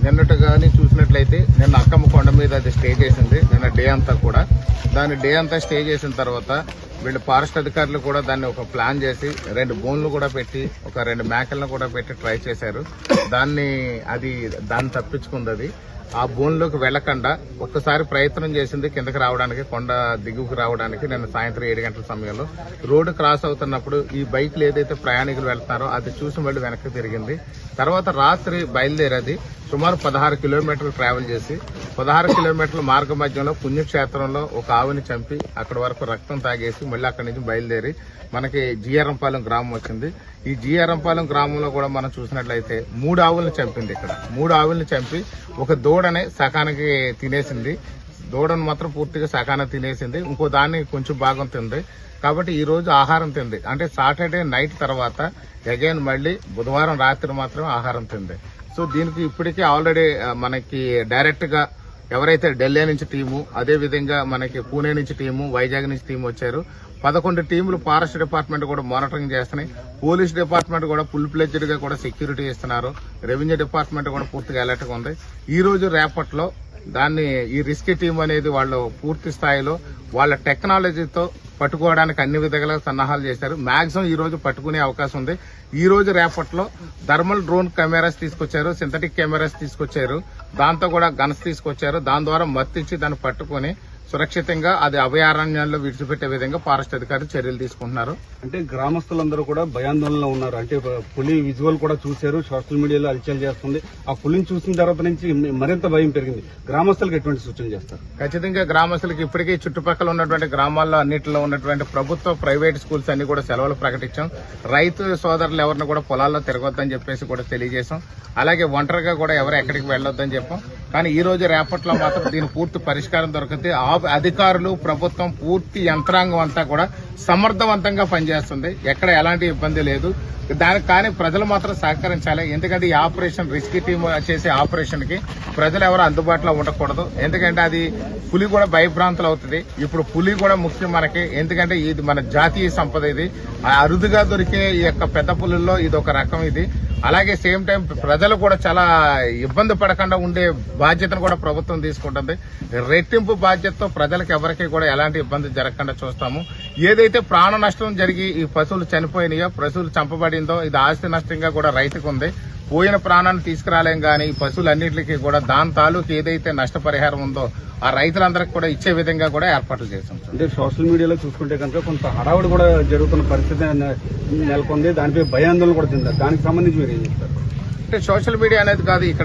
నిన్నటి కానీ చూసినట్లయితే నిన్న అక్కమ్మ కొండ మీద అది స్టే చేసింది నిన్న డే అంతా కూడా. దాన్ని డే అంతా స్టే చేసిన తర్వాత వీళ్ళు ఫారెస్ట్ అధికారులు కూడా దాన్ని ఒక ప్లాన్ చేసి 2 బోన్లు కూడా పెట్టి ఒక 2 మేకలను కూడా పెట్టి ట్రై చేశారు. దాన్ని తప్పించుకుంది. అది ఆ బోన్లోకి వెళ్లకుండా ఒక్కసారి ప్రయత్నం చేసింది కిందకి రావడానికి, కొండ దిగువకు రావడానికి. నిన్న సాయంత్రం 7 గంటల సమయంలో రోడ్డు క్రాస్ అవుతున్నప్పుడు ఈ బైక్లు ఏదైతే ప్రయాణికులు వెళ్తున్నారో అది చూసి మళ్ళీ వెనక్కి తిరిగింది. తర్వాత రాత్రి బయలుదేరేది సుమారు 16 కిలోమీటర్లు ట్రావెల్ చేసి 16 కిలోమీటర్ల మార్గ మధ్యంలో పుణ్యక్షేత్రంలో ఒక ఆవుని చంపి అక్కడి వరకు రక్తం తాగేసి మళ్ళీ అక్కడి నుంచి బయలుదేరి మనకి జిఆర్ఎంపాలెం గ్రామం వచ్చింది. ఈ జిఆర్ఎంపాలెం గ్రామంలో కూడా మనం చూసినట్లయితే 3 ఆవులను చంపింది. ఇక్కడ 3 ఆవులను చంపి ఒక దూడని సకానికి తినేసింది. దూడను మాత్రం పూర్తిగా సకాన తినేసింది. ఇంకో దాన్ని కొంచెం భాగం తింది. కాబట్టి ఈ రోజు ఆహారం తింది. అంటే సాటర్డే నైట్ తర్వాత అగైన్ మళ్ళీ బుధవారం రాత్రి మాత్రం ఆహారం తింది. సో దీనికి ఇప్పటికీ ఆల్రెడీ మనకి డైరెక్ట్ గా ఎవరైతే ఢిల్లీ నుంచి టీము, అదే విధంగా మనకి పూణే నుంచి టీము, వైజాగ్ నుంచి టీము వచ్చారు. 11 టీములు ఫారెస్ట్ డిపార్ట్మెంట్ కూడా మానిటరింగ్ చేస్తున్నాయి. పోలీస్ డిపార్ట్మెంట్ కూడా ఫుల్ ప్లెడ్జ్డ్ గా కూడా సెక్యూరిటీ ఇస్తున్నారు. రెవెన్యూ డిపార్ట్మెంట్ కూడా పూర్తిగా అలర్ట్ గా ఉంది. ఈ రోజు రేపట్లో ఈ రిస్కీ టీం అనేది వాళ్ళు పూర్తి స్థాయిలో వాళ్ళ టెక్నాలజీతో పట్టుకోవడానికి అన్ని విధాలుగా సన్నాహాలు చేశారు. మాక్సిమం ఈ రోజు పట్టుకునే అవకాశం ఉంది. ఈ రోజు రేపట్లో థర్మల్ డ్రోన్ కెమెరాస్ తీసుకొచ్చారు, సింథటిక్ కెమెరాస్ తీసుకొచ్చారు, దాంతో కూడా గన్స్ తీసుకొచ్చారు. దాని ద్వారా మత్తిచ్చి దాన్ని పట్టుకుని సురక్షితంగా అది అభయారణ్యాల్లో విడిచిపెట్టే విధంగా ఫారెస్ట్ అధికారులు చర్యలు తీసుకుంటున్నారు. అంటే గ్రామస్తులందరూ కూడా భయాందోళనలో ఉన్నారు. అంటే పులి విజువల్ కూడా చూశారు, సోషల్ మీడియాలో హల్చల్ చేస్తుంది. ఆ పులిని చూసిన తర్వాత నుంచి మరింత భయం పెరిగింది. గ్రామస్తులకు ఎటువంటి సూచనలు చేస్తారు? ఖచ్చితంగా గ్రామస్తులకు ఇప్పటికీ చుట్టుపక్కల ఉన్నటువంటి గ్రామాల్లో అన్నింటిలో ఉన్నటువంటి ప్రభుత్వ ప్రైవేట్ స్కూల్స్ అన్ని కూడా సెలవులు ప్రకటించాం. రైతు సోదరులు ఎవరిని కూడా పొలాల్లో తిరగొద్దని చెప్పేసి కూడా తెలియజేశాం. అలాగే ఒంటరిగా కూడా ఎవరు ఎక్కడికి వెళ్లొద్దని చెప్పాం. కానీ ఈ రోజు రేపట్లో మాత్రం దీని పూర్తి పరిష్కారం దొరుకుతుంది. అధికారులు, ప్రభుత్వం, పూర్తి యంత్రాంగం అంతా కూడా సమర్థవంతంగా పనిచేస్తుంది. ఎక్కడ ఎలాంటి ఇబ్బంది లేదు. దానికి కానీ ప్రజలు మాత్రం సహకరించాలి. ఎందుకంటే ఈ ఆపరేషన్ రిస్కీ టీం చేసే ఆపరేషన్ కి ప్రజలు ఎవరు అందుబాటులో ఉండకూడదు. ఎందుకంటే అది పులి కూడా భయభ్రాంతులు అవుతుంది. ఇప్పుడు పులి కూడా ముఖ్యం మనకి. ఎందుకంటే ఇది మన జాతీయ సంపద. ఇది అరుదుగా దొరికే ఈ యొక్క పెద్ద పులుల్లో ఇది ఒక రకం. ఇది అలాగే సేమ్ టైం ప్రజలు కూడా చాలా ఇబ్బంది పడకుండా ఉండే బాధ్యతను కూడా ప్రభుత్వం తీసుకుంటుంది. రెట్టింపు బాధ్యతతో ప్రజలకు ఎవరికి కూడా ఎలాంటి ఇబ్బంది జరగకుండా చూస్తాము. ఏదైతే ప్రాణ నష్టం జరిగి ఈ పశువులు చనిపోయినాయో, పశువులు చంపబడిందో ఇది ఆస్తి నష్టంగా కూడా రైతుకు ఉంది. పోయిన ప్రాణాన్ని తీసుకురాలేం గానీ ఈ పశువులన్నింటికి కూడా దాని తాలూకు ఏదైతే నష్టపరిహారం ఉందో ఆ రైతులందరికీ కూడా ఇచ్చే విధంగా కూడా ఏర్పాట్లు చేశాం. అంటే సోషల్ మీడియాలో చూసుకుంటే కనుక కొంత హడావుడి కూడా జరుగుతున్న పరిస్థితి నెలకొంది. దానిపై భయాందోళన కూడా చెందారు. దానికి సంబంధించి మీరు ఏం చెప్తారు? అంటే సోషల్ మీడియా అనేది కాదు, ఇక్కడ